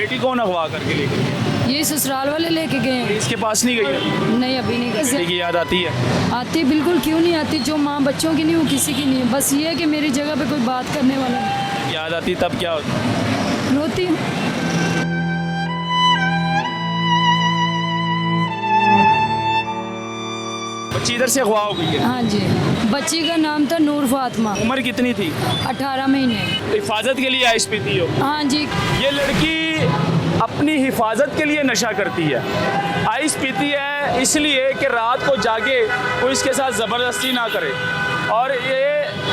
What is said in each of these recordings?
बेटी कौन अगवा करके लेकर गया? ये ससुराल वाले लेके गए हैं। इसके पास नहीं गई? नहीं अभी नहीं बेटी गए। की याद आती है? आती बिल्कुल, क्यों नहीं आती। जो माँ बच्चों की नहीं वो किसी की नहीं है। बस ये है कि मेरी जगह पे कोई बात करने वाला नहीं। याद आती तब क्या होता? रोती हूँ। बच्ची इधर से अगवा हो गई है। हाँ जी, बच्ची का नाम था नूर फातिमा, उम्र कितनी थी? 18 महीने। हिफाजत के लिए आइस पीती हो? हाँ जी, ये लड़की अपनी हिफाजत के लिए नशा करती है, आइस पीती है इसलिए कि रात को जाके कोई इसके साथ ज़बरदस्ती ना करे। और ये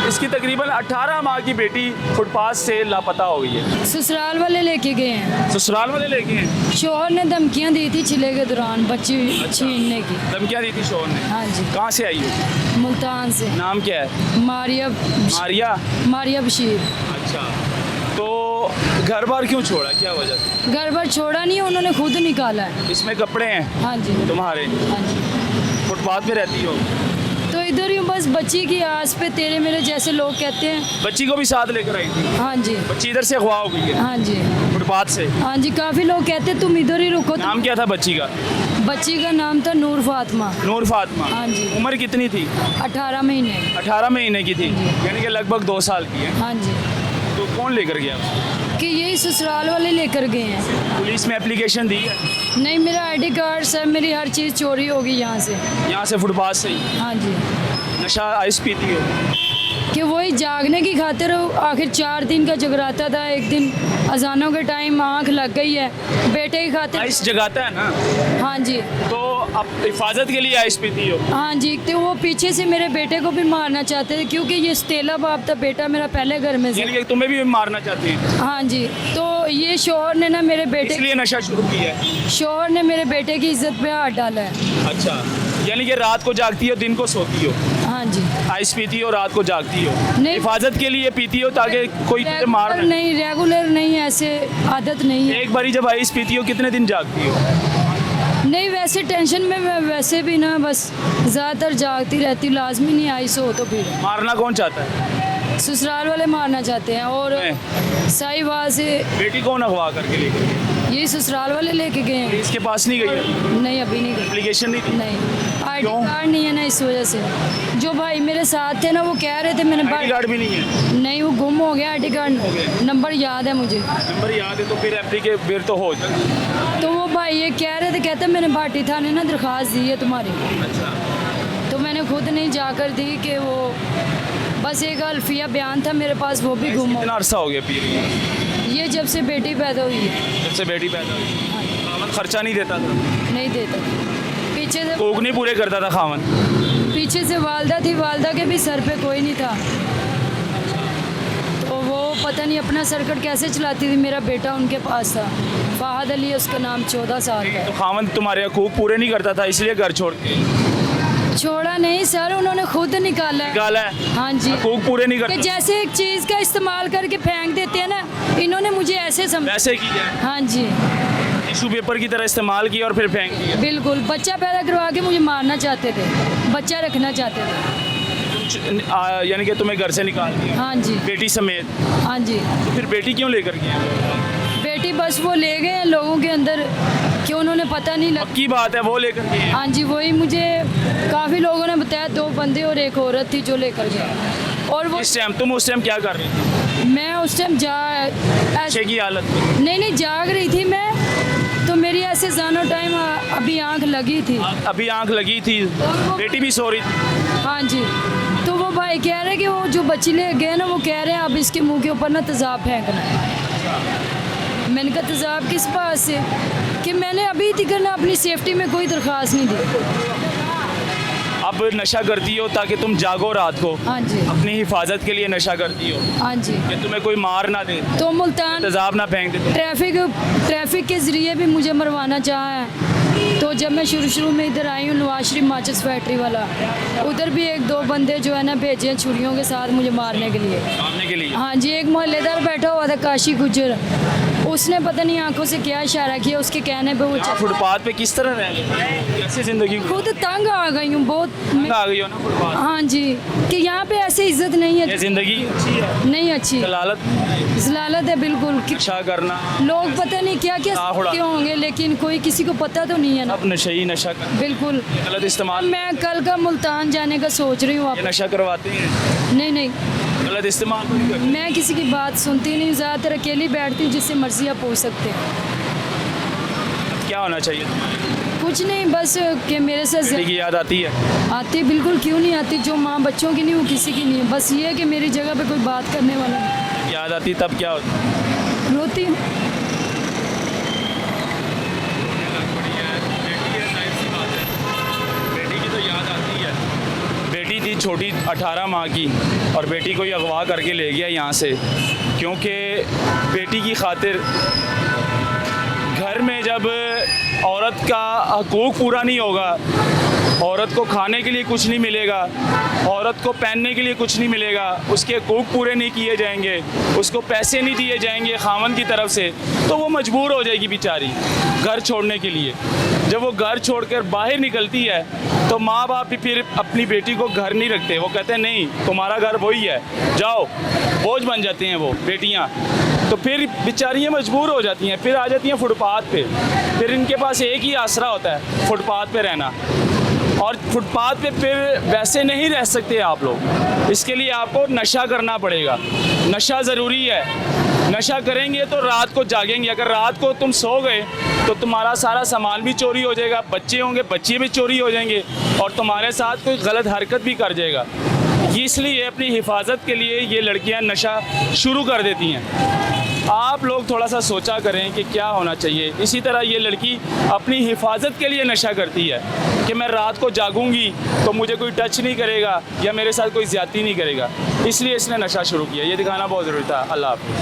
इसकी तकरीबन 18 माह की बेटी फुटपाथ से लापता हो गई है। ससुराल वाले लेके गए हैं। ससुराल वाले लेके हैं? शोहर ने धमकियाँ दी थी छिले के दौरान बच्ची छीनने की। धमकियाँ दी थी शोहर ने? हाँ जी, कहाँ से आई हो? मुल्तान से। नाम क्या है? मारिया मारिया? बशीर। अच्छा, तो घर बार क्यों छोड़ा, क्या वजह? घर पर छोड़ा नहीं, उन्होंने खुद निकाला है। इसमें कपड़े हैं हाँ जी, तुम्हारे? हाँ जी। फुटपाथ पे रहती हो? तो इधर ही बस बच्ची की आस पे तेरे मेरे जैसे लोग कहते हैं। बच्ची को भी साथ लेकर आई थी? हाँ जी, बच्ची इधर से अगवा हो गई है हाँ जी, फुटपाथ से? हाँ जी। काफ़ी लोग कहते तुम इधर ही रुको। नाम क्या था बच्ची का? बच्ची का नाम था नूर फातिमा। नूर फातिमा? हाँ जी। उम्र कितनी थी? 18 महीने। 18 महीने की थी, यानी कि लगभग 2 साल की है। हाँ जी, तो कौन लेकर गया उसको? कि यही ससुराल वाले लेकर गए हैं। पुलिस में एप्लीकेशन दी है? नहीं, मेरा आईडी कार्ड सब, मेरी हर चीज़ चोरी होगी यहाँ से। यहाँ से फुटपाथ से ही? हाँ जी, नशा आइस पीती हो? कि वही जागने की खातिर आखिर 4 दिन का जगराता था। एक दिन अजानों के टाइम आँख लग गई है बेटे की खातिर। आइस जगाता है ना, हाँ जी, तो अब हिफाजत के लिए आइस पीती हो? हाँ जी। तो वो पीछे से मेरे बेटे को भी मारना चाहते थे, क्योंकि ये स्टेला बाप था बेटा मेरा पहले घर में से। यानी कि तुम्हें भी मारना चाहती है? हाँ जी, तो ये शोहर ने ना मेरे बेटे इसलिए नशा शुरू किया है? शोहर ने मेरे बेटे की इज्जत पे हाथ डाला है। अच्छा, यानी कि रात को जागती हो, दिन को सोती हो? हाँ जी, आइस पीती हो, रात को जागती हो? नहीं। हिफाजत के लिए पीती हो ताकि कोई तुझे मार रेगुलर ना? नहीं, रेगुलर नहीं, ऐसे आदत नहीं है। एक बारी जब आइस पीती हो कितने दिन जागती हो? नहीं, वैसे टेंशन में मैं वैसे भी ना बस ज़्यादातर जागती रहती, लाजमी नहीं आई सो तो फिर मारना कौन चाहता है? ससुराल वाले मारना चाहते हैं। और साहिवाल से बेटी कौन अगवा करके लेकर गया? यही ससुराल वाले लेके गए हैं। इसके पास नहीं गई? नहीं अभी नहीं गई। एप्लीकेशन नहीं दी? नहीं, आईडी क्यों? कार्ड नहीं है ना, इस वजह से। जो भाई मेरे साथ थे ना वो कह रहे थे मैंने आईडी कार्ड भी नहीं है? नहीं, वो गुम हो गया आईडी कार्ड। नंबर याद है मुझे। नंबर याद है तो फिर एप्लीकेशन फिर तो हो जाए। तो वो भाई ये कह रहे थे, कहते मैंने भाटी थाने ना दरख्वास्त दी है तुम्हारी। अच्छा, तो मैंने खुद नहीं जाकर दी कि वो बस एक अल्फिया बयान था मेरे पास, वो भी गुम हो। कितना अरसा हो गया पी रही है? ये जब से बेटी पैदा हुई है। जब से बेटी पैदा हुई? खावन खर्चा नहीं देता था? नहीं देता। पीछे से कोक नहीं पूरे करता था खावन? पीछे से वालदा थी, वालदा के भी सर पे कोई नहीं था। तो वो पता नहीं अपना सर्किट कैसे चलाती थी। मेरा बेटा उनके पास था, फहद अली उसका नाम, 14 साल का तो है। खावन तुम्हारे कोक पूरे नहीं करता था इसलिए घर छोड़ के छोड़ा नहीं सर, उन्होंने खुद निकाला है। निकाला है? हाँ जी, कोक पूरे नहीं कि करता? जैसे एक चीज़ का इस्तेमाल करके फेंक देते हैं ना, इन्होंने मुझे ऐसे समझा। वैसे की जाए, हाँ जी, टिश्यू पेपर की तरह इस्तेमाल किया और फिर फेंक दिया? बिल्कुल। बच्चा पैदा करवा के मुझे मारना चाहते थे, बच्चा रखना चाहते थे। यानी कि तुम्हें घर से निकाल दिया हाँ जी, बेटी समेत? हाँ जी। तो फिर बेटी क्यों लेकर गए? बेटी बस वो ले गए हैं लोगों के अंदर कि उन्होंने पता नहीं लगा। पक्की बात है वो लेकर गए? हाँ जी, वही मुझे काफ़ी लोगों ने बताया, 2 बंदे और एक औरत थी जो लेकर गए। और वो इस टाइम तुम उस टाइम क्या कर रही थी? मैं उस टाइम नशे की हालत में? नहीं जाग रही थी मैं, तो मेरी ऐसे जानो टाइम अभी आंख लगी थी। अभी आंख लगी थी, बेटी भी सो रही थी? हाँ जी, तो वो भाई कह रहे कि वो जो बच्ची ले गए ना, वो कह रहे हैं अब इसके मुंह के ऊपर ना तेज़ाब फेंकना है। मैंने कहा तेज़ाब किस बात से, कि मैंने अभी तक ना अपनी सेफ्टी में कोई दरख्वास्त नहीं दी। अब नशा करती हो ताकि तुम जागो रात को? हाँ जी, अपनी हिफाजत के लिए नशा करती हो हाँ जी। कि तुम्हें कोई मार ना दे, तो मुल्तान तेज़ाब ना फेंक दे? ट्रैफिक के ज़रिए भी मुझे मरवाना चाहा है। तो जब मैं शुरू में इधर आई हूँ, नवाज शरीफ माचिस फैक्ट्री वाला, उधर भी 1-2 बंदे जो है ना भेजे हैं छुरियों के साथ मुझे मारने के लिए। मारने के लिए? हाँ जी, एक मोहल्लेदार बैठा हुआ था काशी गुजर, उसने पता नहीं आंखों से क्या इशारा किया, उसके कहने पे वो आप फुटपाथ पे किस तरह रह रहे हो? कैसी ज़िंदगी खुद तंग आ गई हूँ बहुत आ गई हो ना फुटपाथ? हाँ जी, कि यहाँ पे ऐसे इज्जत नहीं ये है, ज़िंदगी अच्छी है? नहीं अच्छी, दलालत, जलालत है बिल्कुल कि नशा करना, लोग पता नहीं क्या क्या आह उड़ा- क्यों होंगे, लेकिन कोई किसी को पता तो नहीं है ना। अब नशे नशा करना, बिल्कुल। गलत इस्तेमाल, मैं कल का मुल्तान जाने का सोच रही हूँ। ये नशा करवाते हैं, नहीं नहीं, गलत इस्तेमाल नहीं करते। मैं किसी की बात सुनती नहीं, ज़्यादातर अकेली बैठती हूँ, जिससे मर्जी आप पूछ सकते हैं। क्या होना चाहिए तुम्हारे? कुछ नहीं, बस कि मेरे बेटी साथ की याद आती है? आती, बिल्कुल क्यों नहीं आती। जो माँ बच्चों की नहीं वो किसी की नहीं है। बस ये है कि मेरी जगह पे कोई बात करने वाला नहीं। याद आती तब क्या होता? रोती हूँ। बेटी की तो याद आती है। बेटी थी छोटी 18 माह की और बेटी को ही अगवा करके ले गया यहाँ से, क्योंकि बेटी की खातिर घर में जब औरत का हकूक़ पूरा नहीं होगा, औरत को खाने के लिए कुछ नहीं मिलेगा, औरत को पहनने के लिए कुछ नहीं मिलेगा, उसके हकूक़ पूरे नहीं किए जाएंगे, उसको पैसे नहीं दिए जाएंगे खामन की तरफ से, तो वो मजबूर हो जाएगी बेचारी घर छोड़ने के लिए। जब वो घर छोड़कर बाहर निकलती है तो माँ बाप भी फिर अपनी बेटी को घर नहीं रखते, वो कहते हैं नहीं तुम्हारा घर वही है, जाओ, बोझ बन जाते हैं वो बेटियाँ। तो फिर बेचारियाँ मजबूर हो जाती हैं, फिर आ जाती हैं फुटपाथ पे। फिर इनके पास एक ही आसरा होता है फुटपाथ पे रहना, और फुटपाथ पे फिर वैसे नहीं रह सकते आप लोग। इसके लिए आपको नशा करना पड़ेगा, नशा ज़रूरी है। नशा करेंगे तो रात को जागेंगे। अगर रात को तुम सो गए तो तुम्हारा सारा सामान भी चोरी हो जाएगा, बच्चे होंगे बच्चे भी चोरी हो जाएंगे, और तुम्हारे साथ कोई गलत हरकत भी कर जाएगा। इसलिए अपनी हिफाजत के लिए ये लड़कियां नशा शुरू कर देती हैं। आप लोग थोड़ा सा सोचा करें कि क्या होना चाहिए। इसी तरह ये लड़की अपनी हिफाजत के लिए नशा करती है कि मैं रात को जागूंगी तो मुझे कोई टच नहीं करेगा या मेरे साथ कोई ज़्यादती नहीं करेगा, इसलिए इसने नशा शुरू किया। ये दिखाना बहुत ज़रूरी था। अल्लाह हाफ़िज़।